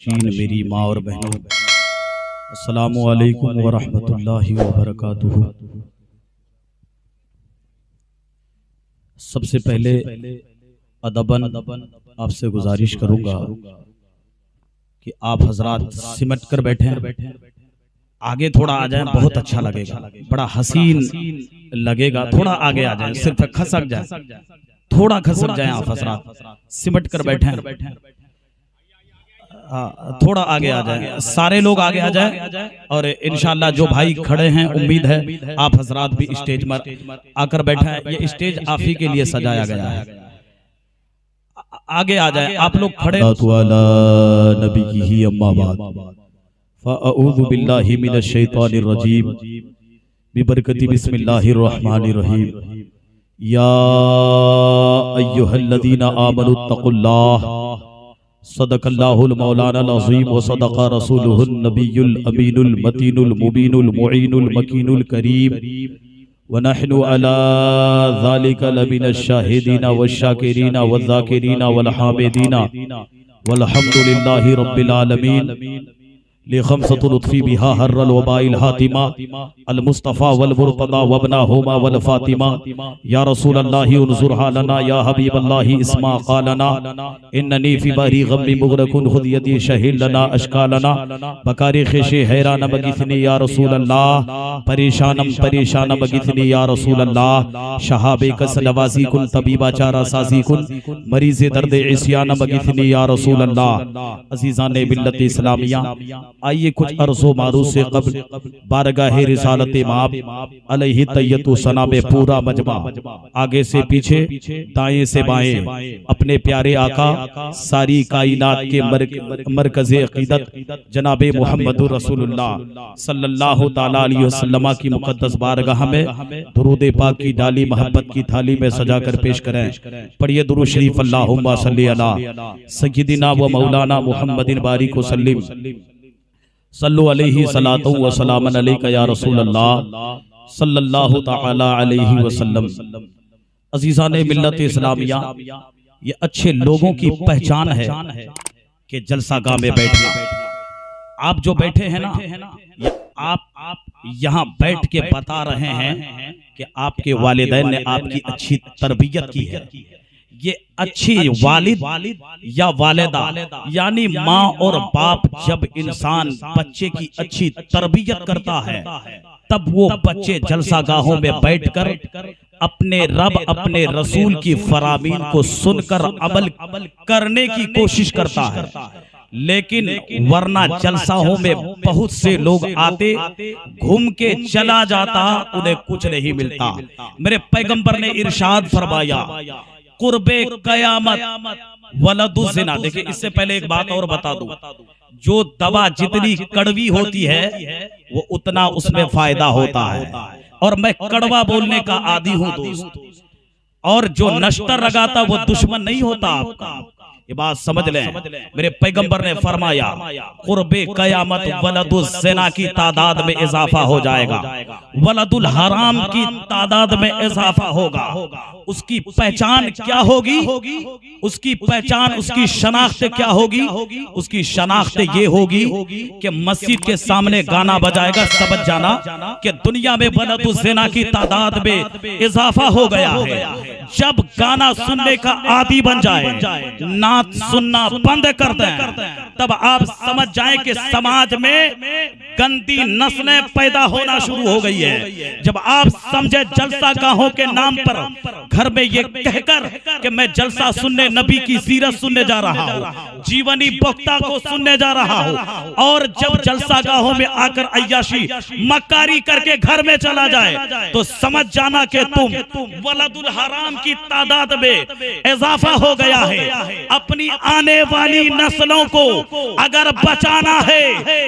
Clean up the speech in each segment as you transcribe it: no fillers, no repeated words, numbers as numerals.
शीन मेरी माँ और बहनों, अस्सलामु अलैकुम व रहमतुल्लाहि व बरकातुहू। सबसे पहले अदबन आपसे गुजारिश करूंगा कि आप हजरात सिमट कर बैठे, आगे थोड़ा आ जाएं, बहुत अच्छा लगेगा, बड़ा हसीन लगेगा। थोड़ा आगे आ जाएं, सिर्फ खसक जाए, थोड़ा खसक जाएं आप हजरात, सिमट कर बैठे। थोड़ा आगे आ जाए, सारे लोग आगे आ जाए। और इंशाअल्लाह जो भाई खड़े हैं, उम्मीद है आप हजरात भी स्टेज पर आकर बैठे हैं। ये स्टेज आप ही के लिए सजाया गया है। आगे आ जाए आप लोग खड़े। नबी की ही अम्मा बाद फ़अऊज़ु बिल्लाहि मिनश शैतानिर रजीम बिबरकति बिस्मिल्लाहिर रहमानिर रहीम। या अय्युहल्लज़ीना आमनुत्तक़ुल्लाह सदक़ल्लाहुल मौलानाल अज़ीम व सदक़ रसूलुहुन नबियुल अमीनुल मतीनुल मुबीनुल मुईनुल मकीनुल करीम व नहनु अला ज़ालिका लमिनश शाहिदीना वश्शाकिरीना वज़्ज़ाकिरीना वल हामिदीना वल्हम्दुलिल्लाहि रब्बिल आलमीन। लिखमसतुल लुत्फ़ी बिहा हर्रल वबाइल हातिमा अल मुस्तफ़ा वल मुर्तदा वबना हुमा वल फातिमा। या रसूल अल्लाह उन्ज़ुरहा लना या हबीब अल्लाह इस्मा क़ालना इन्ननी फ़ी बहरी गम्मी मुग़रक़ुन खुद यदी शहील लना अश्कालना बकारी ख़िशे हैरान बगिथनी या रसूल अल्लाह परेशानम परेशान बगिथनी या रसूल अल्लाह शहाबे कस नवाज़ी कुन तबीबा चारा साज़ी कुन मरीज़े दर्द इस्यान बगिथनी या रसूल अल्लाह। अज़ीज़ान मिल्लत इस्लामिया, आइए कुछ अर्ज़ो मारूफ से क़ब्ल बारगाहे रिसालत माब अलैहि तय्यतु सना में पूरा मजमा, आगे से पीछे दाएं से बाएं अपने प्यारे आका सारी कायनात के मरकज़े अक़ीदत जनाबे मुहम्मदुर रसूलुल्लाह सल्लल्लाहु ताला अलैहि वसल्लम की मुक़द्दस बारगाह में दुरूद पाक की डाली मोहब्बत की थाली में सजाकर पेश करें। पढ़िए दुरूद शरीफ, अल्लाहुम्मा सल्ली अला सय्यिदिना व मौलाना मुहम्मदिन बारिक व सल्लिम सल्लु अलैहि सलातु व सलामन अलैका या रसूल अल्लाह सल्लल्लाहु तआला अलैहि वसल्लम। अज़ीज़ान मिल्लत इस्लामिया, ये अच्छे लोगों की पहचान है कि जलसागाह में बैठना। आप जो बैठे हैं ना, आप यहाँ बैठ के बता रहे हैं कि आपके वालिदैन ने आपकी अच्छी तरबियत की है। ये अच्छी वालिद या वालिदा यानी माँ और बाप, जब इंसान बच्चे की अच्छी तरबियत करता है तब वो बच्चे जलसागाहों में बैठकर अपने रब अपने रसूल की फरामीन को सुनकर अमल करने की कोशिश करता है। लेकिन वरना जलसाओं में बहुत से लोग आते, घूम के चला जाता, उन्हें कुछ नहीं मिलता। मेरे पैगंबर ने इरशाद फरमाया, कुर्बे कयामत वलदुज़ ज़िना। देखिए, इससे पहले एक बात और बता दूं, जो दवा जितनी कड़वी होती है वो उतना उसमें फायदा होता है। और मैं कड़वा बोलने का आदी हूं दोस्त, और जो नश्तर लगाता वो दुश्मन नहीं होता आपका। ये बात समझ लें। मेरे पैगंबर ने फरमाया, कुर्बे कयामत वलदुल ज़िना की तादाद में इजाफा हो जाएगा, वलदुल हराम की तादाद में इजाफा होगा। उसकी पहचान क्या होगी? उसकी पहचान, उसकी शनाख्त क्या होगी? उसकी शनाख्त ये होगी कि मस्जिद के सामने गाना बजाएगा, समझ जाना कि दुनिया में वलदुल ज़िना की तादाद में इजाफा हो गया है। जब गाना सुनने का आदी बन जाए, नात सुनना बंद कर दें, तब आप समझ जाएं कि समाज में गंदी नस्लें पैदा होना शुरू हो गई है। जब आप समझे जलसागाहों के नाम पर घर में ये कहकर कि मैं जलसा सुनने, नबी की सीरत सुनने जा रहा हूँ, जीवनी वक्ता को सुनने जा रहा हूँ, और जब जलसागाहों में आकर अय्याशी मक्कारी करके घर में चला जाए, तो समझ जाना कि तुम वलदुल हराम की तादाद में इजाफा हो गया है। अपनी आने वाली नस्लों को अगर बचाना है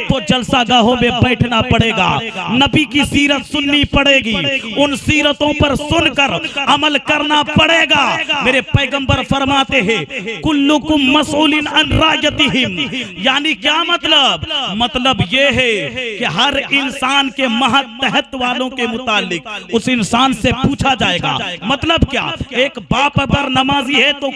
तो जलसागाहों होगे बैठना पड़ेगा, नबी की सीरत सुननी पड़ेगी, उन सीरतों पर सुनकर अमल करना पड़ेगा। मेरे पैगंबर फरमाते हैं कुल्लुकुम मसऊलिन अन रायतिहिम, यानी क्या मतलब? मतलब ये है कि हर इंसान के महत्तहत वालों के मुतालिक उस इंसान से पूछा जाएगा। मतलब क्या? एक बाप अगर नमाजी है तो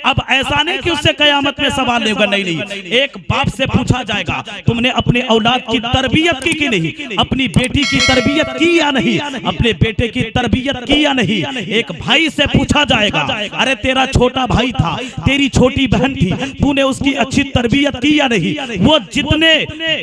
अब ऐसा नहीं कि उससे कयामत में सवाल होगा, नहीं, एक बाप से पूछा जाएगा तुमने अपने औलाद की तरबियत की कि नहीं, अपनी बेटी की तरबियत की या नहीं, अपने बेटे की तरबियत की या नहीं। एक भाई से पूछा जाएगा अरे तेरा छोटा भाई था, तेरी छोटी बहन थी, तूने उसकी अच्छी तरबियत की या नहीं। वो जितने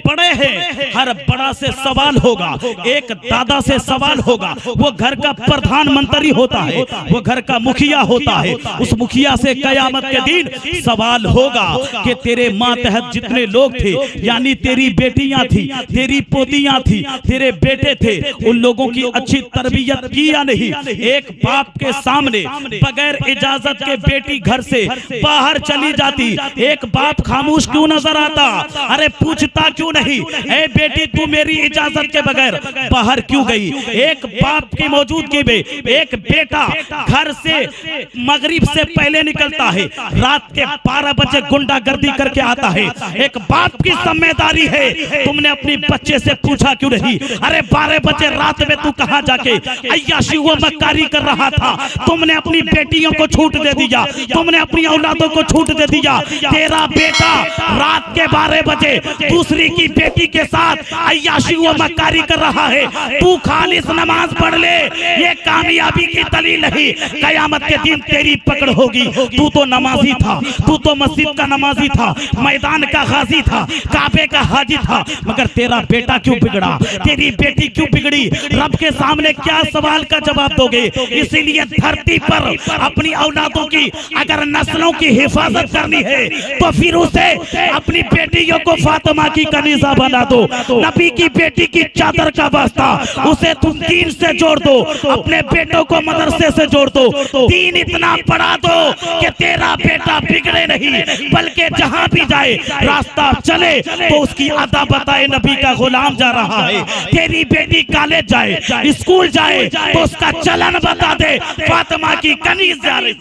बड़े हैं हर बड़ा से सवाल होगा, एक दादा से सवाल होगा, वो घर का प्रधानमंत्री होता है, वो घर का मुखिया होता है, उस मुखिया से कयामत के दिन सवाल होगा कि तेरे मातहत जितने लोग थे, यानी तेरी बेटियां थी, तेरी पोतियां थी, तेरे बेटे थे, उन लोगों की अच्छी तरबियत की या नहीं। एक बाप के सामने बगैर इजाजत के बेटी घर से बाहर चली जाती, एक बाप खामोश क्यों नजर आता? अरे पूछता क्यों नहीं, ए बेटी तू मेरी इजाजत के बगैर बाहर क्यों गई? एक बाप की मौजूदगी में एक बेटा घर से मगरिब से पहले निकलता है, रात के 12 बजे गुंडागर्दी करके आता है। एक बाप की जिम्मेदारी है, तुमने अपनी बच्चे से पूछा क्यों नहीं? अरे 12 बजे रात में तू कहां जाके अय्याशी व मक्कारी कर रहा था? तुमने अपनी बेटियों को छूट दे दिया, तुमने अपनी औलादों को छूट दे दिया। तेरा बेटा रात के 12 बजे दूसरी की बेटी के साथ अय्याशी व मक्कारी कर रहा है, तू खालिस नमाज पढ़ ले, ये कामयाबी की दलील नहीं। कयामत के दिन तेरी पकड़ होगी। तू तो नमाजी था, तू तो मस्जिद का नमाजी था, मैदान का गाजी था, काबे का हाजी था, मगर तेरा बेटा क्यों बिगड़ा, तेरी बेटी क्यों बिगड़ी? रब के सामने क्या सवाल का जवाब दोगे? इसीलिए धरती पर अपनी औलादों की अगर नस्लों की हिफाजत करनी है तो फिर उसे अपनी बेटियों को फातिमा की कनीज़ा बना दो, नबी की बेटी की चादर का वास्ता, उसे तुम दीन से जोड़ दो, अपने बेटों को मदरसे से जोड़ दो, दीन इतना पढ़ा दो कि तेरा बेटा बिगड़े नहीं, बल्कि जहां भी जाए रास्ता चले तो उसकी अदा बताए नबी का गुलाम जा रहा है। तेरी बेटी कॉलेज जाए, स्कूल जाए तो उसका चलन बता दे फातिमा की कनीज़ जा रही।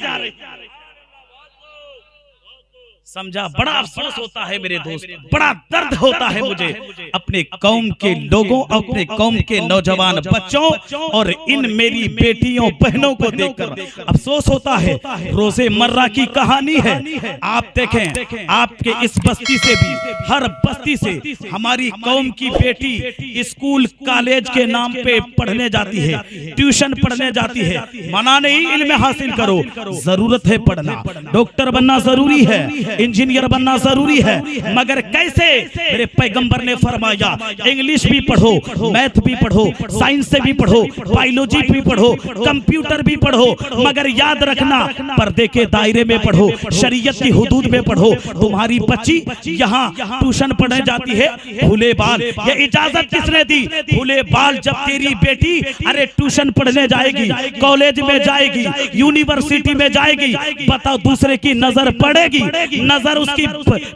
समझा? बड़ा अफसोस होता है मेरे दोस्त, बड़ा दर्द होता है मुझे अपने कौम के लोगों, अपने कौम के नौजवान बच्चों और इन मेरी बेटियों बहनों को देखकर अफसोस होता है। रोजे मर्रा की कहानी है। आप देखें, आपके इस बस्ती से भी, हर बस्ती से हमारी कौम की बेटी स्कूल कॉलेज के नाम पे पढ़ने जाती है, ट्यूशन पढ़ने जाती है। मना नहीं, इल्म हासिल करो, जरूरत है पढ़ना, डॉक्टर बनना जरूरी है, इंजीनियर बनना जरूरी है, मगर कैसे? मेरे पैगंबर ने फरमाया इंग्लिश भी पढ़ो, मैथ भी पढ़ो, साइंस से भी पढ़ो, बायोलॉजी भी पढ़ो, कंप्यूटर भी पढ़ो, मगर याद रखना पर्दे के दायरे में पढ़ो, शरीयत की हुदूद में पढ़ो। तुम्हारी बच्ची यहाँ ट्यूशन पढ़ने जाती है भूले बाल, ये इजाजत किसने दी? भूले बाल। जब तेरी बेटी अरे ट्यूशन पढ़ने जाएगी, कॉलेज में जाएगी, यूनिवर्सिटी में जाएगी, बताओ दूसरे की नजर पड़ेगी? नजर उसकी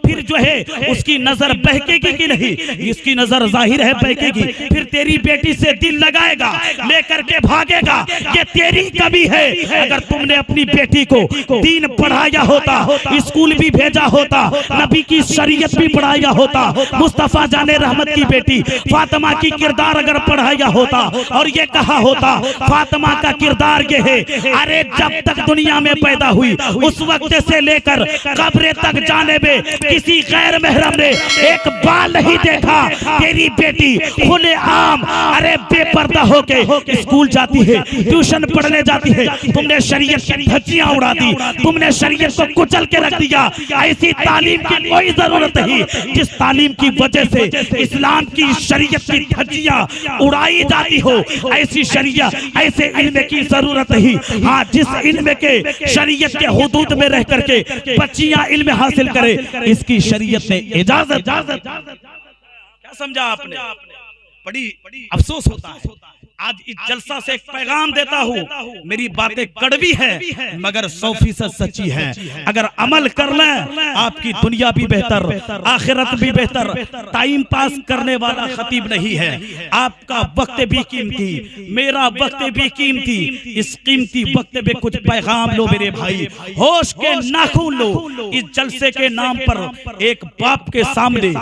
फिर जो है उसकी नजर बहकेगी कि नहीं? इसकी नजर जाहिर है बहकेगी। फिर तेरी बेटी से दिल लगाएगा, लेकर के भागेगा, ये तेरी कमी है। अगर तुमने अपनी बेटी को दीन पढ़ाया होता, स्कूल भी भेजा होता, नबी की शरीयत भी पढ़ाया होता, मुस्तफा जाने रहमत की बेटी फातिमा की किरदार अगर पढ़ाया होता और ये कहा होता फातिमा का किरदार ये है, अरे जब तक दुनिया में पैदा हुई उस वक्त से लेकर कब्र तक जाने में किसी गैर महरम ने एक बाल नहीं देखा। तेरी बेटी खुले आम अरे बेपर्दा होके स्कूल जाती है, ट्यूशन पढ़ने जाती है, तुमने शरीयत की धज्जियां उड़ा दी, तुमने शरीयत को कुचल के रख दिया। ऐसी तालीम की कोई जरूरत नहीं जिस तालीम की वजह से इस्लाम की शरीयत की धज्जियां उड़ाई जाती हो। ऐसी शरीयत, ऐसे इल्म की जरूरत नहीं। हाँ, जिस इल्म के शरीयत के हुदूद में रह करके बच्चियां इल्म हासिल करे, इसकी शरीयत ने इजाजत। क्या समझा आपने? बड़ी अफसोस होता है आज इस जलसा से एक पैगाम देता हूँ, मेरी बातें कड़वी है मगर 100% सच्ची है। अगर अमल कर लें आपकी दुनिया भी बेहतर, आखिरत भी बेहतर। टाइम पास करने वाला खतीब नहीं है। आपका वक्त भी कीमती, मेरा वक्त भी कीमती। इस कीमती वक्त में कुछ पैगाम लो मेरे भाई, होश के नाखून लो। इस जलसे के नाम पर एक बाप के सामने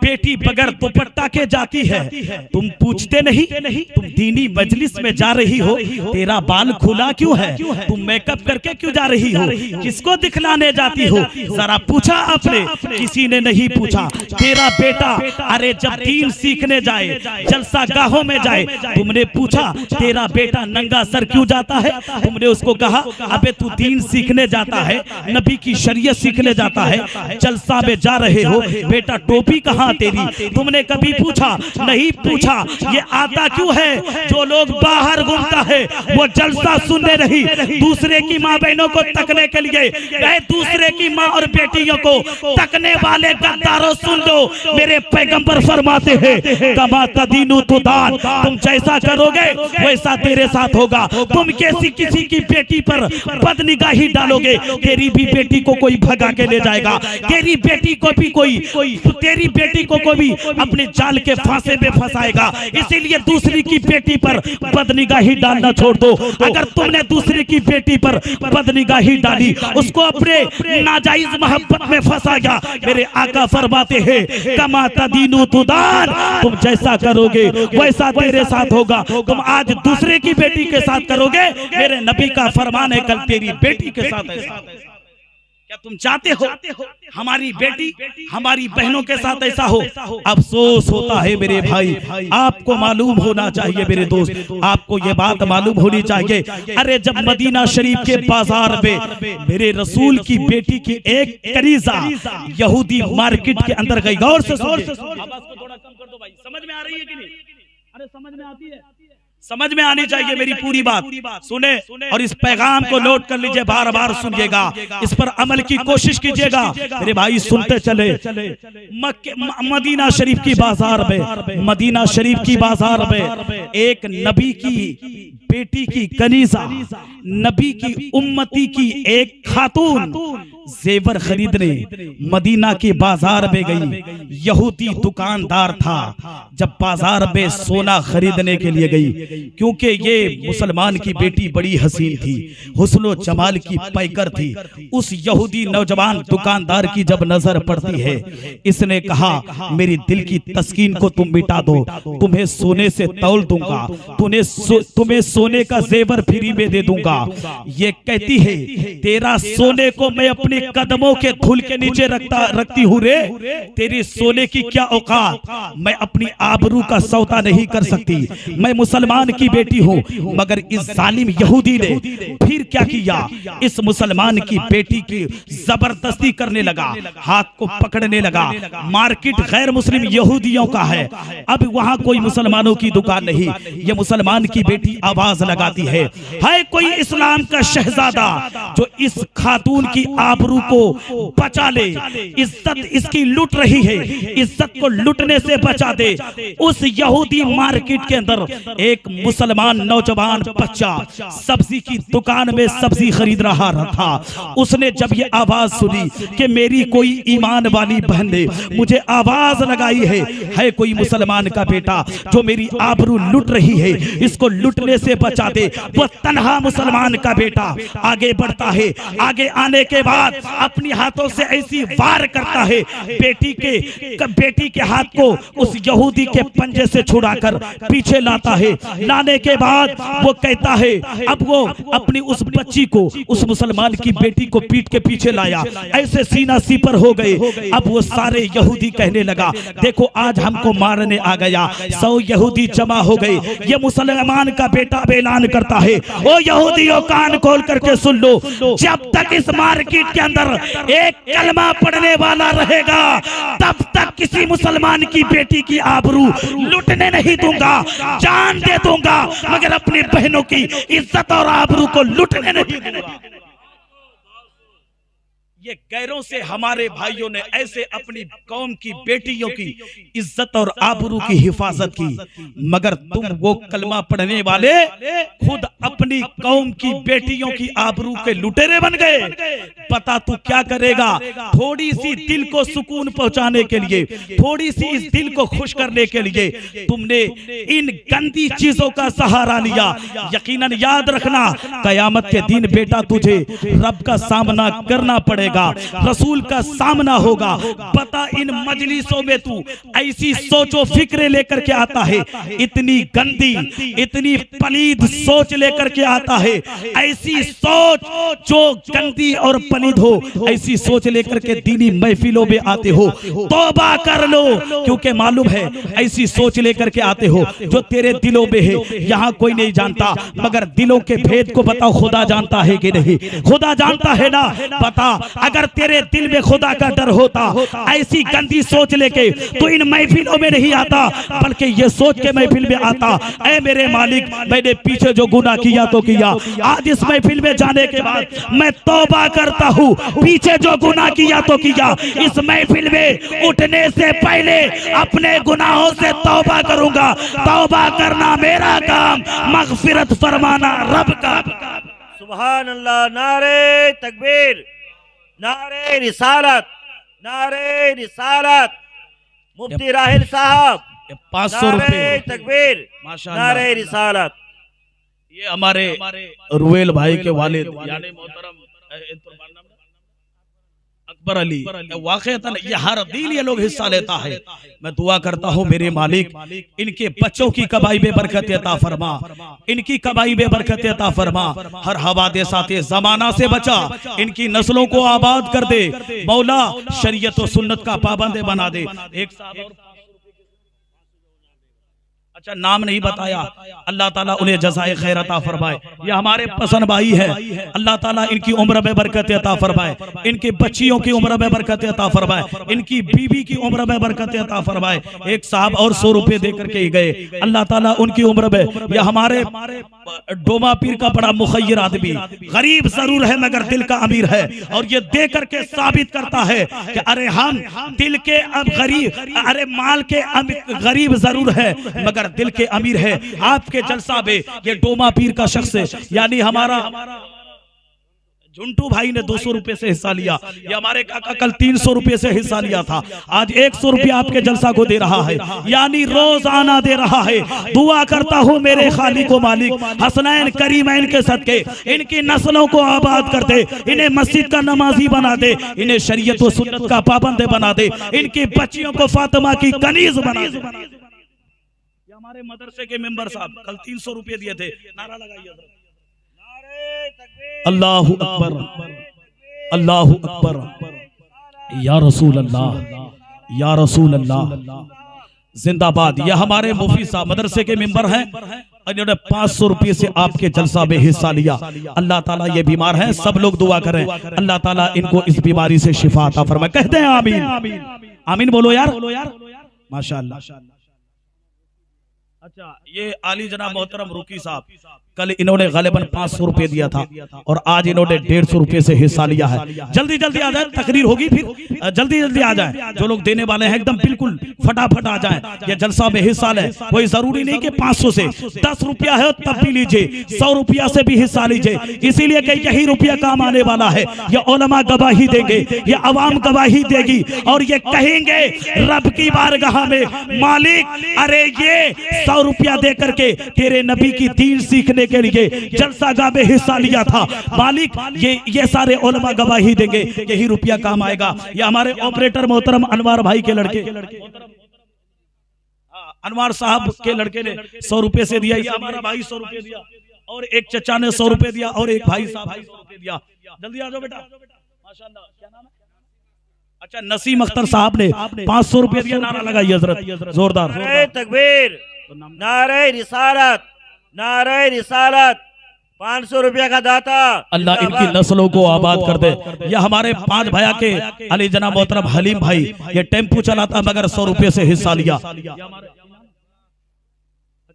बेटी बगैर दुपट्टा के जाती है, तुम पूछते नहीं? तुम दीनी मजलिस में जा रही हो, तेरा बाल खुला क्यों है? तुम मेकअप करके क्यों जा रही हो? किसको दिखलाने जाती हो? जरा पूछा आपने? किसी ने नहीं पूछा। तेरा बेटा अरे जब दीन सीखने जाए, जलसा गाहों में जाए, तुमने पूछा तेरा बेटा नंगा सर क्यों जाता है? तुमने उसको कहा अबे तू दीन सीखने जाता है, नबी की शरीयत सीखने जाता है, जलसा में जा रहे हो, बेटा टोपी कहाँ तेरी? तुमने कभी पूछा? नहीं पूछा। ये आता क्यों है? जो लोग बाहर घूमता है वो जलसा सुनने नहीं, दूसरे की माँ बहनों को तकने के लिए गए, दूसरे की माँ और बेटियों को तकने वाले गद्दारों सुन लो। मेरे पैगंबर फरमाते हैं कमा तदीनु तुदान, तुम जैसा करोगे वैसा तेरे साथ होगा। तुम कैसी किसी की बेटी पर बदनिगाही डालोगे, तेरी भी बेटी को कोई भगा के ले जाएगा, तेरी बेटी को भी कोई अपने जाल के फांसे में फंसाएगा। इसीलिए दूसरी की बेटी पर बदनिगाही डालना छोड़ दो। अगर तुमने दूसरे की बेटी पर बदनिगाही डाली, उसको अपने नाजायज मोहब्बत में फंसाया, मेरे आका फरमाते हैं कमा तदीनु तुदान, तुम जैसा करोगे वैसा तेरे साथ होगा। तुम आज दूसरे की बेटी के साथ करोगे, मेरे नबी का फरमान है कल तेरी बेटी के साथ ऐसा। क्या तुम चाहते हो हमारी बेटी हमारी बहनों के साथ ऐसा हो? अफसोस होता है मेरे भाई, आपको मालूम होना चाहिए मेरे दोस्त, आपको ये बात मालूम होनी चाहिए। अरे जब मदीना शरीफ के बाजार में मेरे रसूल की बेटी की एक कनीजा यहूदी मार्केट के अंदर गई, गौर से आवाज को थोड़ा कम कर दो भाई, समझ में आ रही है कि नहीं? अरे समझ में आती है? समझ में आनी चाहिए मेरी पूरी बात। सुने और इस पैगाम को नोट कर लीजिए, बार बार सुनिएगा, इस पर अमल की कोशिश कीजिएगा मेरे भाई। सुनते चले मदीना शरीफ की बाजार में, मदीना शरीफ की बाजार में एक नबी की बेटी की कनीजा, नबी की उम्मती की एक खातून जेवर खरीदने मदीना के बाजार में गई। यहूदी दुकानदार था, जब बाजार में सोना खरीदने के लिए गई, क्योंकि ये मुसलमान की बेटी बड़ी हसीन थी, हुस्नो जमाल की पैकर थी। उस यहूदी नौजवान दुकानदार की जब नजर पड़ती है, इसने कहा मेरी दिल की तस्कीन को तुम मिटा दो, तुम्हें सोने से तौल दूंगा, तुम्हें सोने का जेवर फ्री में दे दूंगा। ये कहती है तेरा सोने को मैं अपने कदमों के धूल के नीचे रखती हूँ रे, तेरी सोने की क्या औकात? मैं अपनी आबरू का सौदा नहीं कर सकती, मैं मुसलमान की बेटी हूँ। मगर इस जालिम यहूदी ने फिर क्या किया, इस मुसलमान की बेटी की जबरदस्ती करने लगा, हाथ को पकड़ने लगा। मार्केट गैर मुस्लिम यहूदियों का है, अब वहां कोई मुसलमानों की दुकान नहीं। ये मुसलमान की बेटी आवाज लगाती है कोई इस्लाम का शहजादा जो इस खातून की आबरू को बचा ले, इज्जत इसकी लुट रही है, इज्जत को लुटने से बचा दे। उस यहूदी मार्केट के अंदर एक मुसलमान नौजवान बच्चा सब्जी की दुकान में सब्जी खरीद रहा था। उसने जब ये आवाज सुनी कि मेरी कोई ईमान वाली बहन ने मुझे आवाज लगाई है कोई मुसलमान का बेटा जो मेरी आबरू लुट रही है, इसको लुटने से बचा दे। वो तन्हा मुसलमान का बेटा आगे बढ़ता है, आगे आने के बाद अपनी हाथों से ऐसी वार करता है, बेटी के हाथ को उस यहूदी के पंजे से छुड़ाकर पीछे लाता है। लाने के बाद वो कहता है, अब वो अपनी उस बच्ची को, उस मुसलमान की बेटी को पीठ के पीछे लाया, ऐसे सीना सीपर हो गए। अब वो सारे यहूदी कहने लगा देखो आज हमको मारने आ गया। 100 यहूदी जमा हो गए। ये मुसलमान का बेटा ऐलान करता है, ओ यहूदियों कान खोल करके सुन लो, जब तक इस मार्केट के अंदर एक कलमा पढ़ने वाला रहेगा तब तक किसी मुसलमान की बेटी की आबरू लुटने नहीं दूंगा, जान दे दूंगा, मगर अपनी बहनों की इज्जत और आबरू को लुटने नहीं दूंगा। ये गैरों से हमारे भाइयों ने ऐसे अपनी कौम की बेटियों की इज्जत और आबरू की हिफाजत की, मगर तुम वो कलमा पढ़ने वाले खुद अपनी कौम की बेटियों की आबरू के लुटेरे बन गए। पता तू क्या करेगा? थोड़ी सी दिल को सुकून पहुंचाने के लिए, थोड़ी सी इस दिल को खुश करने के लिए तुमने इन गंदी चीजों का सहारा लिया। यकीनन याद रखना, कयामत के दिन बेटा तुझे रब का सामना करना पड़ेगा, रसूल का सामना होगा। पता इन मजलिसों में तू ऐसी सोचो फिक्रे लेकर के आता है, इतनी गंदी इतनी पलीद सोच लेकर के आता है, ऐसी सोच जो गंदी और पलीद हो, ऐसी सोच लेकर के दीनी महफिलों में आते हो। तौबा कर लो, क्योंकि मालूम है ऐसी सोच लेकर के आते हो जो तेरे दिलों में है, यहाँ कोई नहीं जानता, मगर दिलों के भेद को बताओ खुदा जानता है कि नहीं? खुदा जानता है ना? बता, अगर तेरे दिल में खुदा का डर होता, ऐसी गंदी सोच लेके तो इन महफिलों में नहीं आता, बल्कि ये सोच के महफिल में आता, ऐ मेरे मालिक मैंने पीछे जो गुनाह किया तो किया, आज इस महफिल में जाने के बाद मैं तौबा करता हूँ, पीछे जो गुनाह किया तो किया, इस महफिल में उठने से पहले अपने गुनाहों से तौबा करूंगा। तौबा करना मेरा काम, मगफिरत फरमाना रब का। सुभान अल्लाह। नारे तकबीर, नारे रिसालत, नारे रिसालत। मुफ्ती राहिल साहब 500 रुपए। तकबीर, नारे रिसालत। ये हमारे रुएल भाई के वालिद यानी मोहतरम अकबर अली, वाक़ईतन ये हर दिन ये लोग हिस्सा लेता है। मैं दुआ करता हूँ मेरे मालिक इनके बच्चों की कमाई में बरकत अता फरमा, इनकी कमाई में बरकत अता फरमा, हर हवादिसाते ज़माना से बचा, इनकी नस्लों को आबाद कर दे मौला, शरीयत और सुन्नत का पाबंद बना दे। एक साहब और अच्छा नाम नहीं बताया, अल्लाह ताला उन्हें जज़ाए खैर अता फरमाए। ये हमारे पसंद भाई है, अल्लाह ताला इनकी उम्र में बरकत अता फरमाए, इनकी बच्चियों की उम्र में बरकत अता फरमाए, इनकी बीवी की उम्र में बरकत अता फरमाए। एक साहब और 100 रुपए देकर के ही गए, अल्लाह ताला उनकी उम्र में। ये हमारे डोमा पीर का बड़ा मुखय्यर आदमी, गरीब जरूर है मगर दिल का अमीर है, और ये दे करके साबित करता है कि अरे हम दिल के गरीब, अरे माल के गरीब जरूर है मगर दिल के अमीर है। आपके जलसा में ये डोमा पीर का शख्स यानी हमारा झुंटू भाई ने 200 रुपए से हिस्सा लिया, ये हमारे काका कल 300 रुपए से हिस्सा लिया था, आज 100 रुपया आपके जलसा को दे रहा है, यानी रोजाना दे रहा है। दुआ करता हूँ मेरे खालिक को मालिक हसनैन करीमैन के सदके इनकी नस्लों को आबाद कर दे, इन्हें मस्जिद का नमाजी बना दे, इन्हें शरीयत व सुन्नत का पाबंद बना दे, इनकी बच्चियों को फातिमा की कनीज बना दे। हमारे मदरसे के मेंबर साहब कल 300 रुपए दिए थे, नारा लगाइए। अल्लाहु अकबर, अल्लाहु अकबर, या रसूल अल्लाह, या रसूल अल्लाह, जिंदाबाद। यह हमारे मुफ्ती साहब मदरसे के मेंबर हैं, इन्होंने 500 रुपये से आपके जलसा में हिस्सा लिया। अल्लाह ताला ये बीमार हैं, सब लोग दुआ करें अल्लाह ताला इनको इस बीमारी से शिफा अता फरमाए। कहते हैं आमीन, आमीन बोलो यार, माशाअल्लाह। अच्छा, ये आली जनाब मोहतरम रुकी साहब कल इन्होंने गालिबन 500 रुपए दिया था और आज इन्होंने 150 रुपए से हिस्सा लिया है। जल्दी जल्दी आ जाए, तकरीर होगी फिर, जल्दी जल्दी आ जाए। जो लोग देने वाले हैं एकदम बिल्कुल फटाफट आ जाए, ये जलसा में हिस्सा ले। कोई जरूरी नहीं कि 500 से 10 रुपया है तब भी लीजिए, 100 रुपया से भी हिस्सा लीजिए, इसीलिए कि यही रुपया काम आने वाला है। ये उलमा गवाही देंगे, ये अवाम गवाही देगी और ये कहेंगे रब की बारगाह में मालिक अरे ये 100 रुपया दे करके तेरे नबी की दीन सीखने के लिए जलसागाह में हिस्सा लिया था। मालिक ये सारे उलमा गवाही देंगे, यही रुपया काम आएगा। ये हमारे ऑपरेटर मोहतरम अनवार भाई के लड़के अनवार साहब के लड़के ने 100 रुपए से दिया, ये हमारा भाई 100 रुपए दिया, और एक चचा ने 100 रुपए दिया, और एक भाई साहब 100 रुपए दिया। जल्दी आ जाओ बेटा, माशाल्लाह। क्या नाम है? अच्छा, नसीम अख्तर साहब ने 500 रुपए दिया। नारा लगाइए हजरत, जोरदार। नारे तकबीर, नारे रिसालत, नारे रिसालत। 500 रुपया का दाता, अल्लाह इनकी नस्लों को आबाद कर दे। यह हमारे 5 भैया के अली जना मोहतरम हलीम भाई, ये टेम्पू चलाता मगर 100 रुपए से हिस्सा लिया।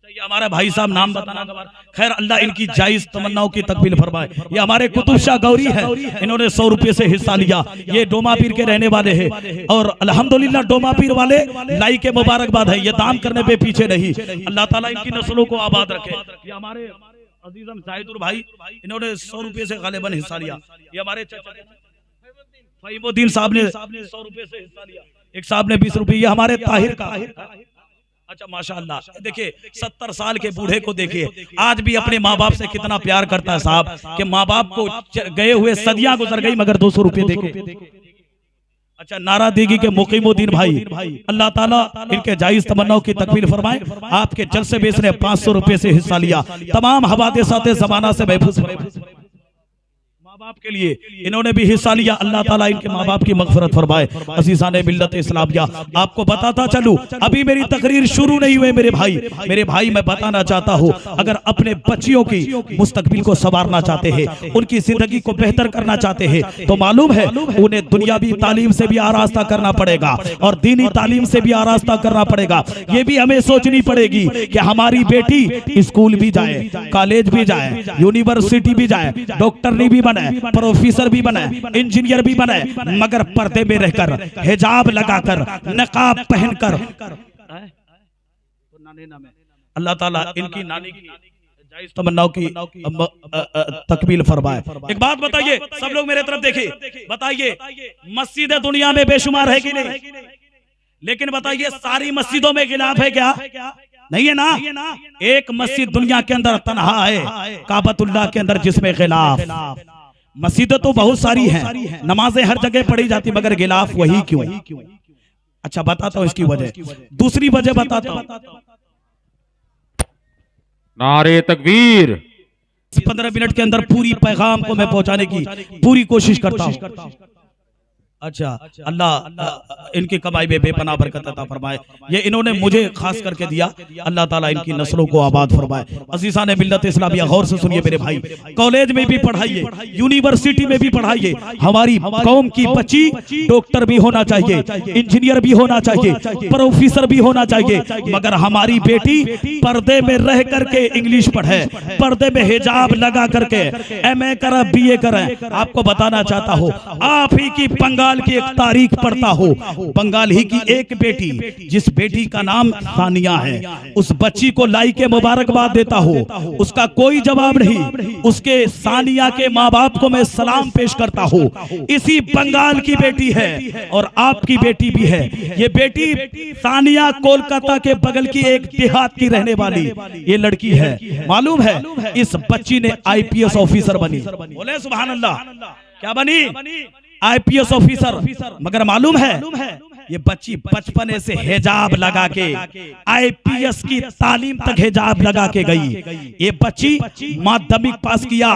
ये हमारे भाई साहब नाम बताना गवार, खैर अल्लाह इनकी जायज तमन्नाओं की तकमील फरमाए। ये हमारे कुतुब शाह गौरी है, इन्होंने 100 रुपये से हिस्सा लिया। ये डोमा पीर के रहने वाले हैं और अल्हम्दुलिल्लाह डोमा पीर वाले लाई के मुबारकबाद है, ये दान करने पे पीछे नहीं। अल्लाह ताला इनकी नस्लों को आबाद रखे। ये हमारे अजीजम जाहिदुर भाई, इन्होंने 100 रुपये से गालिबन हिस्सा लिया। ये हमारे फहीमुद्दीन साहब ने 100 रुपये से हिस्सा लिया, एक साहब ने 20 रुपये। ये हमारे ताहिर का, अच्छा माशाअल्लाह, देखिए 70 साल के बूढ़े को देखिए, आज भी अपने माँ बाप से कितना प्यार करता है साहब, कि माँ बाप को गए हुए सदियां गुजर गई मगर 200 रुपये देके। अच्छा नारा देगी के मुकीमुद्दीन भाई, अल्लाह ताला इनके जायज तमन्नाओं की तकमील फरमाए। आपके जलसे बेस ने 500 रुपये से हिस्सा लिया, तमाम हवादिसाते ज़माना से महफूज माँ बाप के लिए इन्होंने भी हिस्सा लिया। अल्लाह ताला इनके माँ बाप की मगफरत फरमाए। अज़ीज़ाने मिल्लत इस्लामिया, आपको बताता चलूं, अभी मेरी तकरीर शुरू नहीं हुई मेरे भाई, मैं बताना चाहता हूँ, अगर अपने बच्चियों की मुस्तकबिल को संवारना चाहते हैं, उनकी जिंदगी को बेहतर करना चाहते हैं, तो मालूम है उन्हें दुनियावी तालीम से भी आरास्ता करना पड़ेगा और दीनी तालीम से भी आरास्ता करना पड़ेगा। ये भी हमें सोचनी पड़ेगी कि हमारी बेटी स्कूल भी जाए, कॉलेज भी जाए, यूनिवर्सिटी भी जाए, डॉक्टरनी भी बने, प्रोफेसर भी बने, इंजीनियर भी बने, मगर पर्दे में रहकर, हिजाब लगाकर, नकाब पहनकर। अल्लाह ताला इनकी नानी की जायज तमन्नाओं की तकमील फरमाए। एक बात बताइए, सब लोग मेरे तरफ देखिए, बताइए मस्जिदें दुनिया में बेशुमार है कि नहीं, लेकिन बताइए सारी मस्जिदों में गिलाफ है क्या? नहीं है ना। एक मस्जिद दुनिया के अंदर तन्हा है, काबतुल्लाह के अंदर, जिसमें गिलाफ। मस्जिदें तो बहुत सारी हैं, नमाजें हर जगह पढ़ी जाती, मगर गिलाफ वही क्यों? अच्छा बताता हूँ इसकी वजह, दूसरी वजह बताता हूँ। नारे तकबीर। 15 मिनट के अंदर पूरी पैगाम को मैं पहुंचाने की पूरी कोशिश करता हूँ। अच्छा अल्लाह इनकी कमाई में बेपनाह बरकत अता फरमाए। ये इन्होंने मुझे खास करके दिया, अल्लाह ताला इनकी नस्लों को आबाद फरमाए। अज़ीज़ाने मिल्लत इस्लामिया, गौर से सुनिए मेरे भाई, कॉलेज में भी पढ़ाइए, यूनिवर्सिटी में भी पढ़ाइए। हमारी कौम की बच्ची डॉक्टर भी होना चाहिए, इंजीनियर भी होना चाहिए, प्रोफेसर भी होना चाहिए, मगर हमारी बेटी पर्दे में रह करके इंग्लिश पढ़े, पर्दे में हिजाब लगा करके MA करे, BA करे। आपको बताना चाहता हूँ, आप ही की बंगाल की एक तारीख पढ़ता हो, बंगाल ही की एक बेटी, जिस बेटी का नाम सानिया है, उस बच्ची को लाई के मुबारकबाद देता हो, उसका कोई जवाब नहीं, उसके सानिया के माँ बाप को मैं सलाम पेश करता हूँ। इसी बंगाल की बेटी है और आपकी बेटी भी है। ये बेटी सानिया कोलकाता के बगल की एक देहात की रहने वाली ये लड़की है। मालूम है इस बच्ची ने IPS ऑफिसर बनी। बोले सुभान अल्लाह, क्या बनी? IPS officer. मगर मालूम है ये बच्ची बचपने से हिजाब लगा के IPS की तालीम तक हिजाब लगा के गई। ये बच्ची माध्यमिक पास किया,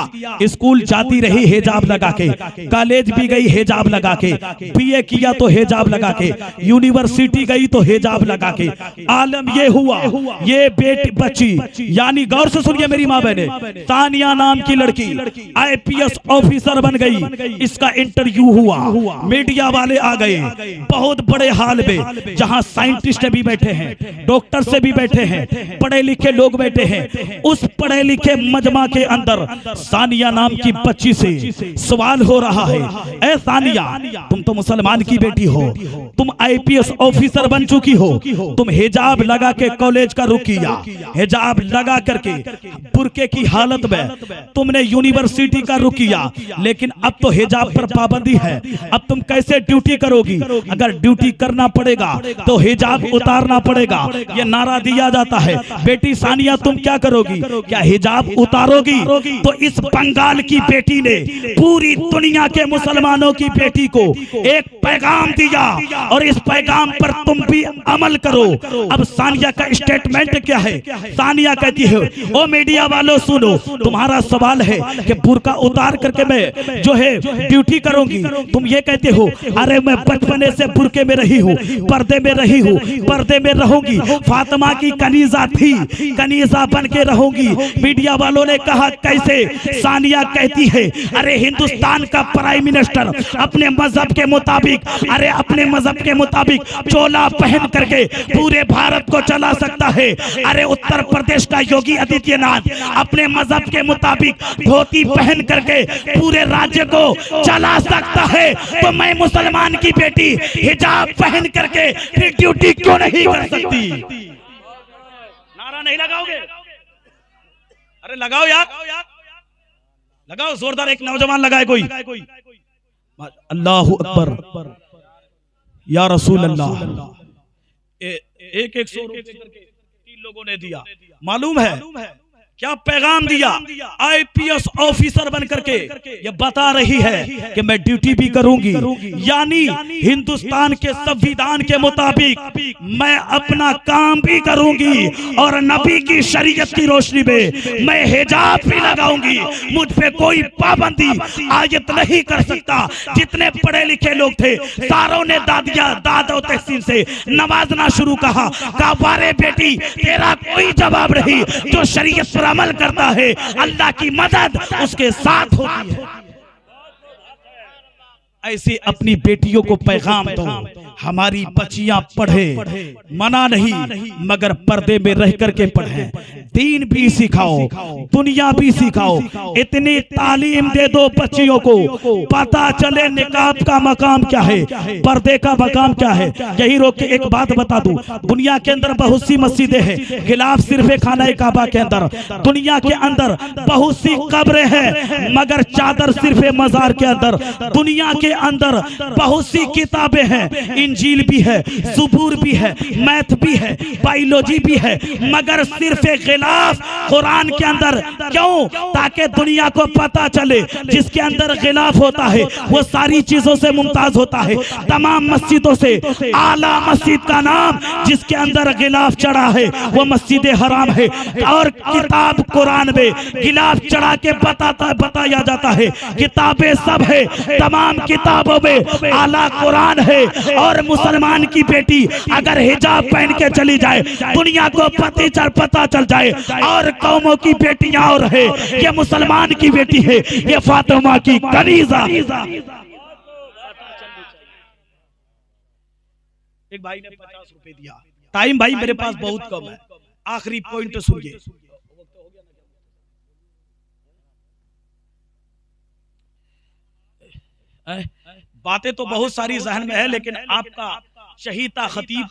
स्कूल जाती रही हिजाब लगा के, कॉलेज भी गई हिजाब लगा के, BA किया तो हिजाब लगा के, यूनिवर्सिटी गई तो हिजाब लगा के। आलम ये हुआ, ये बेटी बच्ची, यानी गौर से सुनिए मेरी माँ बहने, तानिया नाम की लड़की IPS ऑफिसर बन गई। इसका इंटरव्यू हुआ, मीडिया वाले आ गए, बहुत बड़े हाल में, जहां साइंटिस्ट भी बैठे हैं, डॉक्टर से भी बैठे हैं, पढ़े लिखे लोग बैठे हैं। उस पढ़े लिखे मजमा के अंदर सानिया नाम की बच्ची से सवाल हो रहा है, ए सानिया, तुम तो मुसलमान की बेटी हो, तुम IPS ऑफिसर बन चुकी हो, तुम हिजाब लगा के कॉलेज का रुख किया, हिजाब लगा करके बुर्के की हालत में तुमने यूनिवर्सिटी का रुख किया, लेकिन अब तो हिजाब पर पाबंदी है, अब तुम कैसे ड्यूटी करोगी? अगर ड्यूटी करना पड़ेगा तो हिजाब उतारना पड़ेगा, ये नारा दिया जाता है। बेटी सानिया तुम क्या करोगी? क्या हिजाब उतारोगी? तो इस बंगाल की बेटी ने पूरी दुनिया के मुसलमानों की बेटी को एक पैगाम दिया और इस पैगाम पर तुम भी अमल करो। अब सानिया का स्टेटमेंट क्या है? सानिया कहती है, ओ मीडिया वालों सुनो, तुम्हारा सवाल है कि बुर्का उतार करके मैं जो है ड्यूटी करूंगी, तुम ये कहते हो, अरे मैं बचपने से बुर्के में रही हूँ, पर्दे में रही हूँ, पर्दे में रहूंगी। फातिमा की कनीजा थी, कनीजा बन के रहूंगी। मीडिया वालों ने कहा कैसे? सानिया कहती है अरे हिंदुस्तान का प्राइम मिनिस्टर अपने मजहब के मुताबिक, अरे अपने मजहब के मुताबिक चोला पहन करके पूरे भारत को चला सकता है। अरे उत्तर प्रदेश का योगी आदित्यनाथ अपने मजहब के मुताबिक धोती पहन करके पूरे राज्य को चला सकता है, तो मैं मुसलमान की बेटी हिजाब पहन करके फिर ड्यूटी क्यों नहीं कर सकती? नारा नहीं लगाओगे? अरे लगाओ यार, लगाओ जोरदार। एक नौजवान लगाए कोई। अल्लाहु अकबर या रसूल अल्लाह। एक 3 लोगों ने दिया। मालूम है क्या पैगाम दिया? आईपीएस ऑफिसर बन करके ये बता रही है कि मैं ड्यूटी भी करूंगी, यानी हिंदुस्तान के संविधान के मुताबिक मैं अपना काम भी करूंगी और नबी की शरीयत की रोशनी में मैं हिजाब भी लगाऊंगी। मुझ पे कोई पाबंदी आयत नहीं कर सकता। जितने पढ़े लिखे लोग थे सारों ने दाद और तहसीन से नवाजना शुरू कहा वारे बेटी तेरा कोई जवाब नहीं, जो शरीयत पर अमल करता है अल्लाह की मदद उसके साथ होती है। ऐसे अपनी बेटियों को पैगाम दो, हमारी बच्चियां पढ़े, मना नहीं मगर पर्दे में रह करके पढ़े, दीन भी सिखाओ, दुनिया भी सिखाओ। इतनी तालीम दे दो बच्चियों को, पता चले निकाब का मकाम क्या है, पर्दे का मकाम क्या है। यही रोक के एक बात बता दूं, दुनिया के अंदर बहुत सी मस्जिदें हैं, खिलाफ सिर्फ खाना काबा के अंदर। दुनिया के अंदर बहुत सी कब्रें हैं मगर चादर सिर्फ मजार के अंदर। दुनिया के अंदर बहुत सी किताबें हैं, इंजील भी है, ज़बूर भी है, मैथ भी है, बायोलॉजी भी है, मगर सिर्फ गिलाफ कुरान के अंदर। क्यों? ताकि दुनिया को पता चले जिसके अंदर गिलाफ होता है वो सारी चीजों से मुमताज होता है। तमाम मस्जिदों से आला मस्जिद का नाम जिसके अंदर गिलाफ चढ़ा है वो मस्जिद हराम है। और किताब कुरान में गिलाफ चढ़ा के बताया जाता है किताबें सब है, तमाम किताबों में आला कुरान है। और मुसलमान की बेटी अगर हिजाब पहन के चली जाए दुनिया को पता चल जाए और कौमों की बेटियां और है, ये मुसलमान की बेटी है, ये फातिमा की कनीजा। एक भाई ने 50 रुपए दिया। टाइम भाई मेरे पास बहुत कम है, आखिरी पॉइंट सुनिए। बातें तो बहुत सारी जहन में है, लेकिन आपका शहीदा खतीब,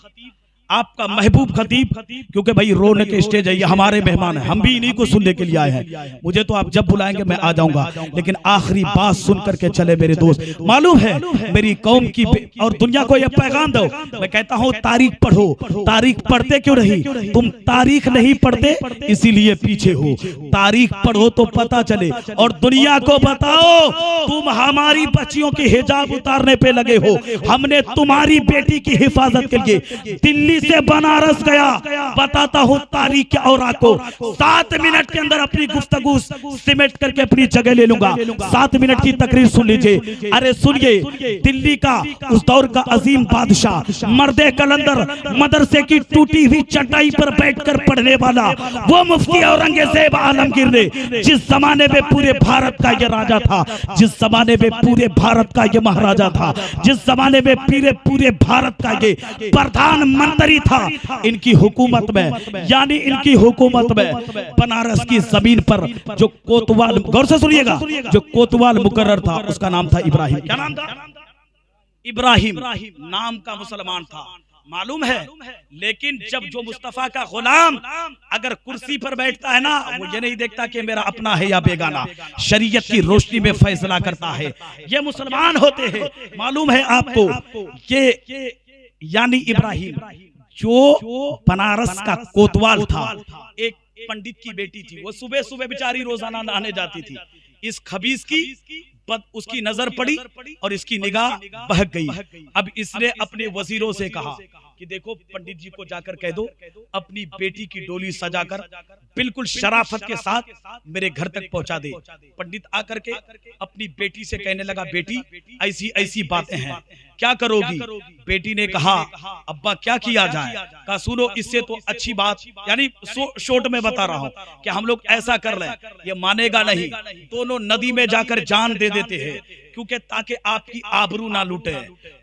आपका महबूब खतीब, क्योंकि भाई रोने के स्टेज है, ये हमारे मेहमान हैं, हम भी इन्हीं को सुनने के लिए आए हैं। मुझे तो आप जब बुलाएंगे मैं आ जाऊंगा, लेकिन आखिरी बात सुन करके चले मेरे दोस्त। मालूम है मेरी कौम की और दुनिया को यह पैगाम दो। मैं कहता हूँ तारीख पढ़ो। तारीख पढ़ते क्यों नहीं? तुम तारीख नहीं पढ़ते इसीलिए पीछे हो। तारीख पढ़ो तो पता चले और दुनिया को बताओ तुम हमारी बच्चियों की हिजाब उतारने पे लगे हो। हमने तुम्हारी बेटी की हिफाजत के लिए दिल्ली से बनारस गया। बताता हूँ तारीख के औरात को। 7 मिनट के अंदर अपनी गुफ्तगू सिमट करके अपनी जगह ले लूंगा। 7 मिनट की तकरीर सुन लीजिए। अरे सुनिए, दिल्ली का उस दौर का अजीम बादशाह, मर्दे कलंदर, मदरसे की टूटी हुई चटाई पर बैठकर पढ़ने वाला वो मुफ्ती औरंगजेब आलमगीर ने, जिस जमाने में पूरे भारत का ये राजा था, जिस जमाने में पूरे भारत का ये महाराजा था, जिस जमाने में पूरे भारत का ये प्रधानमंत्री था, इनकी हुकूमत में, यानी इनकी हुकूमत में बनारस की जमीन पर जो कोतवाल, गौर से सुनिएगा, जो कोतवाल मुकर्रर था उसका नाम था इब्राहिम। क्या नाम था? इब्राहिम नाम का मुसलमान था। मालूम है, लेकिन जब जो मुस्तफा का गुलाम अगर कुर्सी पर बैठता है ना, वो ये नहीं देखता कि मेरा अपना है या बेगाना, शरीयत की रोशनी में फैसला करता है। ये मुसलमान होते हैं। मालूम है आपको ये यानी इब्राहिम जो बनारस का कोतवाल था, एक पंडित की बेटी थी। वो सुबह सुबह बेचारी रोजाना नहाने जाती थी। इस खबीस की उसकी नजर पड़ी और इसकी निगाह बहक गई। अब इसने अपने वजीरों से कहा कि देखो पंडित जी को जाकर कह दो अपनी बेटी की डोली सजाकर बिल्कुल शराफत के साथ मेरे घर तक पहुंचा दे। पंडित आकर के अपनी बेटी से कहने लगा, बेटी ऐसी ऐसी बातें हैं, क्या करोगी? बेटी ने कहा अब्बा क्या किया जाए? कहा सुनो, इससे तो अच्छी बात, यानी शॉर्ट में बता रहा हूं कि हम लोग ऐसा कर लें, ये मानेगा नहीं, दोनों नदी में जाकर जान दे देते हैं, क्योंकि ताकि आपकी आबरू ना लूटे,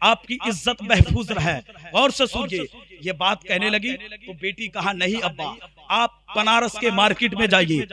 आपकी इज्जत महफूज रहे। और से सुनिए, ये बात कहने लगी तो बेटी कहा नहीं अब्बा, आप बनारस के मार्केट में जाइए,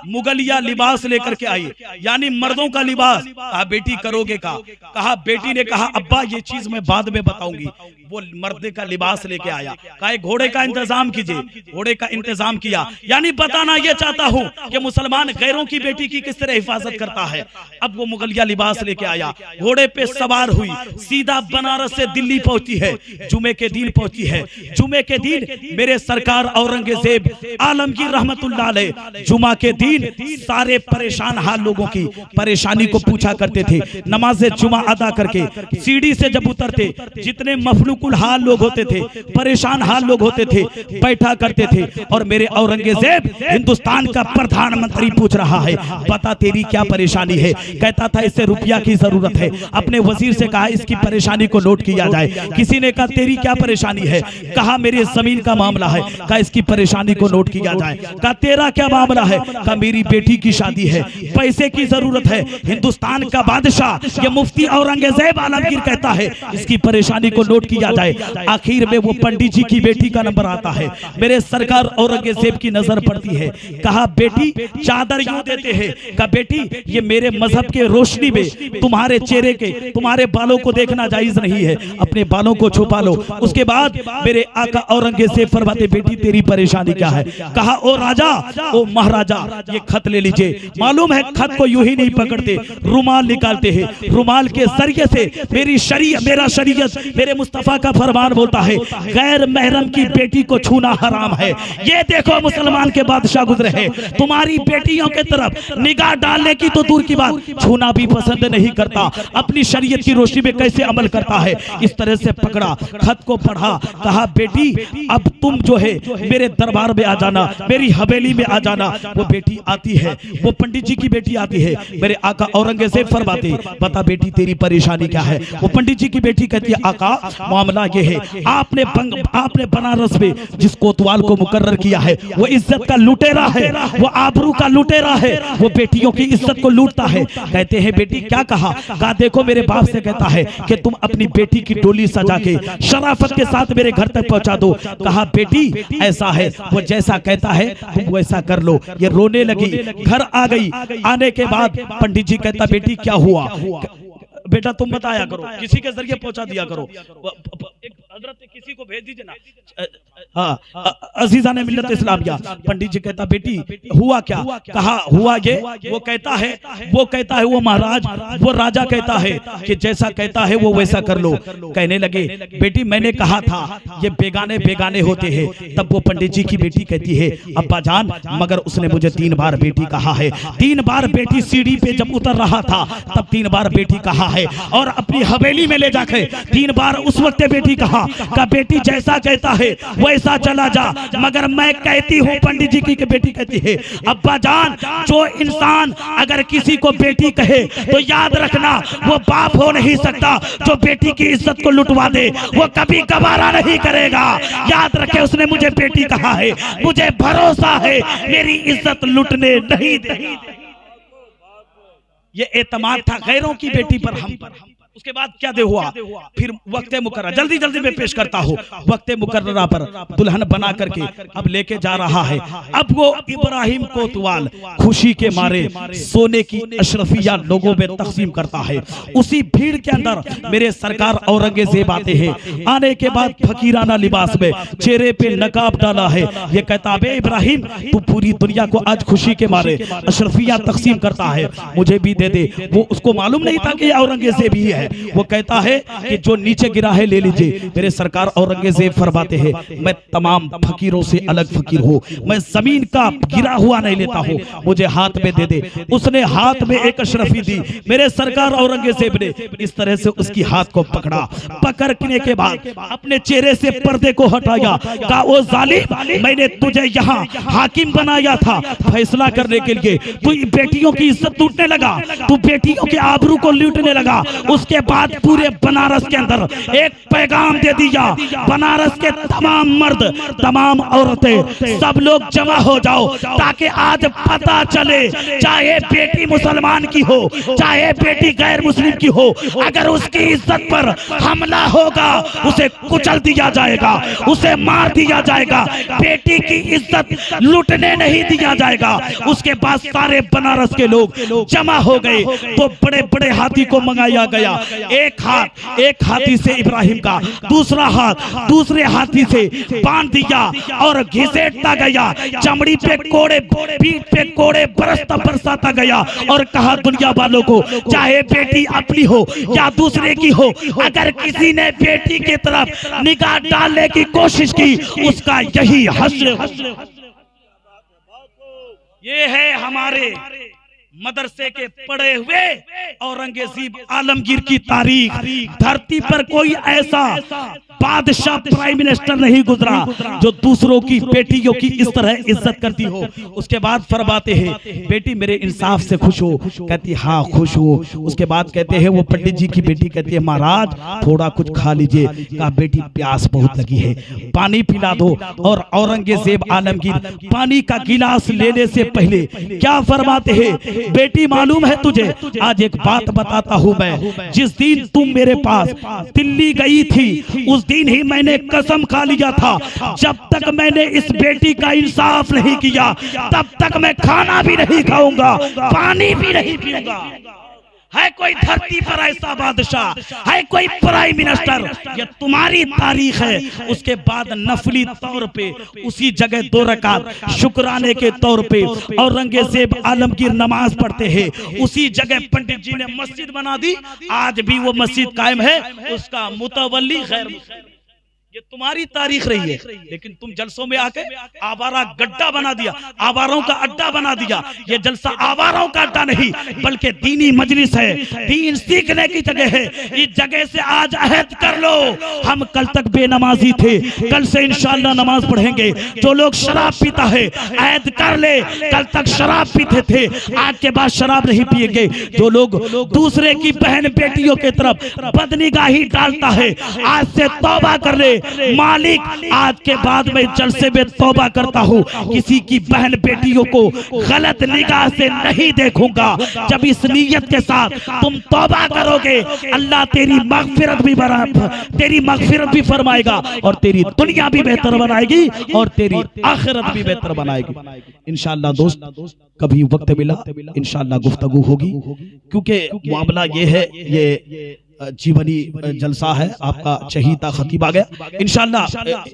मुगलिया लिबास लेकर के आइए, यानी मर्दों का लिबास। कहा बेटी करोगे का? कहा बेटी ने कहा अब्बा ये चीज मैं बाद में बताऊंगी। वो मर्द का लिबास लेके आया, कहा घोड़े का इंतजाम कीजिए, घोड़े का इंतजाम किया, यानी बताना ये चाहता हूं कि मुसलमान गैरों की बेटी की किस तरह हिफाजत करता है। अब वो मुगलिया लिबास लेके आया, घोड़े पे सवार हुई, सीधा बनारस से दिल्ली पहुंची है, जुमे के दिन पहुंची है। जुमे के दिन मेरे सरकार औरंगजेब आलमगीर रहमतुल्लाह अलैह जुमा के दिन सारे परेशान हाल लोगों की परेशानी को पूछा करते थे। नमाज जुमा अदा करके सीढ़ी से जब उतरते, जितने मफलूकुल हाल लोग होते थे, परेशान हाल लोग होते थे, बैठा करते थे। और मेरे औरंगजेब हिंदुस्तान का प्रधानमंत्री पूछ रहा है बता तेरी क्या परेशानी है? कहता था इससे रुपया की जरूरत है। अपने वजीर से कहा इसकी परेशानी को नोट किया जाए। किसी ने कहा तेरी क्या परेशानी है? कहा मेरी जमीन का मामला है। कहा इसकी परेशानी को नोट किया जाए। कहा तेरा क्या मामला है? कहा मेरी बेटी की शादी है, पैसे की जरूरत है। हिंदुस्तान का बादशाह ये मुफ्ती औरंगजेब आलमगीर कहता है इसकी परेशानी को नोट किया जाए। आखिर में वो पंडित जी की बेटी का नंबर आता है। मेरे सरकार औरंगजेब की नजर पड़ती है। कहा बेटी चादर यूं देते हैं। कहा बेटी ये मेरे मजहब के रोशनी में तुम्हारे चेहरे के, तुम्हारे बालों को देखना जायज नहीं है, अपने बालों को छुपा लो। उसके बाद मेरे आका औरंगजेब फरमाते बेटी तेरी परेशानी क्या है? कहा ओ राजा, ओ महाराजा, ये खत ले लीजिए। मालूम है खत को यूं ही नहीं पकड़ते, रुमाल निकालते हैं। रुमाल के जरिए से मेरा शरीयत, मेरे मुस्तफा का फरमान बोलता है गैर महरम की बेटी को छूना हराम है। ये देखो मुसलमान के बादशाह गुजरे हैं, तुम्हारी बेटियों के तरफ निगाह डालने की तो दूर की बात, छूना भी पसंद नहीं करता। अपनी शरीयत की रोशनी में कैसे अमल करता है? इस तरह से पकड़ा, खत को पढ़ा। कहा बेटी अब तुम जो है मेरे दरबार में आ जाना, मेरी हवेली में आ जाना। वो बेटी आती है, वो पंडित जी की बेटी आती है। मेरे आका औरंगजेब फरमाते बता बेटी तेरी परेशानी क्या है? वो पंडित जी की बेटी कहती है आका मामला ये है आपने बनारस में जिस कोतवाल को मुकर्रर किया है वो इज्जत का लुटेरा है, वो आबरू का लुटेरा है, वो बेटियों की इज्जत को लूटता है। कहते हैं बेटी क्या कहा? कहा देखो मेरे बाप से कहता है कि तुम अपनी बेटी की डोली सजा के शराफत के साथ मेरे घर तक पहुंचा दो। कहा बेटी ऐसा है, वो जैसा कहता है तुम वैसा कर लो। ये रोने लगी, घर आ गई। आने के बाद पंडित जी कहता बेटी क्या हुआ? बेटा तुम बताया करो, किसी के जरिए पहुंचा दिया करो, हजरत किसी को भेज दीजिए ना। हाँ अजीजा ने मिल्लत इस्लामिया। पंडित जी कहता बेटी हुआ क्या? कहा हुआ ये, वो कहता है वो महाराज, वो राजा कहता है कि जैसा कहता है वो वैसा कर लो। कहने लगे बेटी मैंने कहा था ये बेगाने होते हैं। तब वो पंडित जी की बेटी कहती है अब्बा जान मगर उसने मुझे 3 बार बेटी कहा है। 3 बार बेटी सीढ़ी पे जब उतर रहा था तब 3 बार बेटी कहा है, और अपनी हवेली में ले जाकर 3 बार उस वक्त बेटी कहा बेटी जैसा कहता है वैसा चला जा। मगर मैं कहती हूँ, पंडित जी की बेटी कहती है अब्बा जान जो इंसान अगर किसी को बेटी कहे तो याद रखना वो बाप हो नहीं सकता। जो बेटी की इज्जत को लुटवा दे वो कभी गवारा नहीं करेगा। याद रखे उसने मुझे बेटी कहा है, मुझे भरोसा है मेरी इज्जत लुटने नहीं देगी। ये एतमाद था गैरों की बेटी पर, हम पर। उसके बाद क्या दे हुआ? फिर वक्त मुकर्रर, जल्दी में पेश करता हूँ, वक्त मुकर्ररा पर दुल्हन बना करके अब लेके जा रहा है। अब वो इब्राहिम कोतवाल खुशी के मारे सोने की अशरफिया लोगों में तकसीम करता है। उसी भीड़ के अंदर मेरे सरकार औरंगजेब आते हैं। आने के बाद फकीराना लिबास में चेहरे पे नकाब डाला है। ये कहता है इब्राहिम तू पूरी दुनिया को आज खुशी के मारे अशरफिया तकसीम करता है, मुझे भी दे दे। वो उसको मालूम नहीं था कि औरंगजेब ही है। वो कहता है कि जो नीचे गिरा है ले लीजिए। मेरे सरकार औरंगजेब फरमाते हैं मैं तमाम फकीरों से अलग फकीर हूँ, मैं जमीन का गिरा हुआ नहीं लेता हूँ, मुझे हाथ में दे दे। उसने हाथ में एक अशरफी दी। मेरे सरकार औरंगजेब ने इस तरह से उसकी हाथ को पकड़ा। पकड़ने के बाद अपने चेहरे से पर्दे को हटाया। कहा ओ जालिम मैंने तुझे यहाँ हाकिम बनाया था फैसला करने के लिए, तू बेटियों की इज्जत लूटने लगा, तू बेटियों के आबरू को लूटने लगा। उस उसके बाद पूरे बनारस के अंदर एक पैगाम दे दिया, बनारस के तमाम मर्द, तमाम औरतें, सब लोग जमा हो जाओ ताकि आज पता चले, चाहे बेटी मुसलमान की हो चाहे बेटी गैर मुस्लिम की हो, अगर उसकी इज्जत पर हमला होगा उसे कुचल दिया जाएगा, उसे मार दिया जाएगा, बेटी की इज्जत लूटने नहीं दिया जाएगा। उसके बाद सारे बनारस के लोग जमा हो गए तो बड़े बड़े हाथी को मंगाया गया। एक हाथी से इब्राहिम का, दूसरा हाथ दूसरे हाथी से बांध दिया और घिसेटता गया, चमड़ी पे कोड़े, पीठ पे कोड़े बरसाता गया और कहा दुनिया वालों को, चाहे बेटी अपनी हो या दूसरे की हो, अगर किसी ने बेटी की तरफ निगाह डालने की कोशिश की उसका यही हश्र। ये है हमारे मदरसे के पढ़े हुए औरंगजेब आलमगीर की तारीख। धरती पर कोई ऐसा बादशाह प्राइम मिनिस्टर नहीं गुजरा जो दूसरों की बेटियों की इस तरह इज्जत करती हो। उसके बाद फरमाते हैं, बेटी मेरे इंसाफ से खुश हो? कहती हाँ खुश हो। उसके बाद कहते हैं, वो पंडित जी की बेटी कहती है, महाराज थोड़ा कुछ खा लीजिए। कहा बेटी प्यास बहुत लगी है, पानी पिला दो। और औरंगजेब आलमगीर पानी का गिलास लेने से पहले क्या फरमाते हैं, बेटी मालूम है तुझे, आज एक बात बताता हूं मैं, जिस दिन तुम मेरे पास दिल्ली गई थी उस दिन ही मैंने कसम खा लिया था, जब तक मैंने इस बेटी का इंसाफ नहीं किया तब तक मैं खाना भी नहीं खाऊंगा, पानी भी नहीं पीऊंगा। है कोई धरती पर ऐसा बादशाह, है कोई प्राइम मिनिस्टर? ये तुम्हारी तारीख है। उसके बाद नफली तौर पे उसी जगह 2 रकात शुक्राने के तौर पे औरंगजेब आलमगीर नमाज पढ़ते हैं। उसी जगह पंडित जी ने मस्जिद बना दी, आज भी वो मस्जिद कायम है, उसका मुतवल्ली गैर। ये तुम्हारी तारीख रही है, लेकिन तुम जलसों में आके आवारा गड्ढा बना दिया, आवारों का अड्डा बना दिया। ये जलसा आवारों का अड्डा नहीं बल्कि दीनी मजलिस है, दीन सीखने की जगह है। इस जगह से आज अहद कर लो, हम कल तक बेनमाजी थे, कल से इंशाअल्लाह नमाज पढ़ेंगे। जो लोग शराब पीता है अहद कर ले, कल तक शराब पीते थे, आज के बाद शराब नहीं पिएंगे। जो लोग दूसरे की बहन बेटियों की तरफ बदनिगाही डालता है आज से तौबा कर ले, मालिक आज के बाद मैं जलसे में तौबा करता हूँ, किसी की बहन बेटियों को गलत निगाह से नहीं देखूंगा। जब इस नीयत के साथ तुम तौबा करोगे, अल्लाह तेरी मगफिरत भी फरमाएगा और तेरी दुनिया भी बेहतर बनाएगी और तेरी आखिरत भी बेहतर बनाएगी। इंशाअल्लाह दोस्त, कभी वक्त मिला इंशाअल्लाह गुफ्तगू होगी, क्योंकि मामला ये है, ये जीवनी जलसा है, आपका चहीता खतीब आ गया। इंशाअल्लाह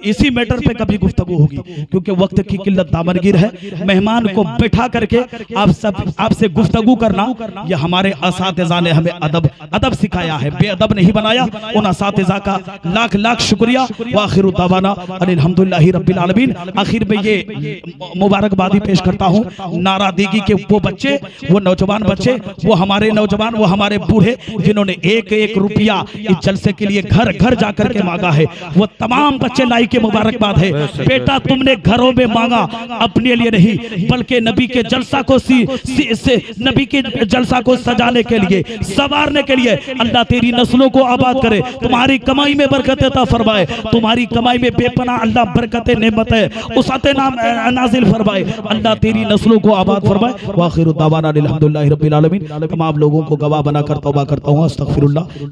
इसी मैटर पे कभी गुफ्तगू होगी, क्योंकि वक्त की किल्लत दामनगीर है। मेहमान को बैठा करके आपसे गुफ्तगू करना, यह हमारे असातिज़ा ने हमें अदब सिखाया है, बेअदब नहीं बनाया। उन असातिज़ा का लाख लाख शुक्रिया। वाखिरु दावाना अल्हम्दुलिल्लाहि रब्बिल आलमीन। आखिर में ये मुबारकबादी पेश करता हूँ नारादगी के वो बच्चे, वो नौजवान बच्चे, वो हमारे नौजवान, वो हमारे बूढ़े जिन्होंने एक रुपया इस जलसे के लिए घर घर जाकर के मांगा है, वो तमाम बच्चे लाई के मुबारकबाद है। बेटा तुमने घरों में मांगा अपने लिए नहीं, बल्कि नबी के जलसा को नबी के जलसा को सजाने के लिए, संवारने के लिए। अल्लाह तेरी नस्लों को आबाद करे, तुम्हारी कमाई में बरकत अता फरमाए, तुम्हारी कमाई में बेपनाह अल्लाह बरकत नेमत है उसअत नाजिल फरमाए। अल्लाह तेरी नस्लों को आबाद फरमाए। वाखिरु दावाना अल्हम्दुलिल्लाहि रब्बिल आलमीन। तमाम लोगों को गवाह बनाकर तौबा करता हूँ, अस्तगफिरुल्लाह।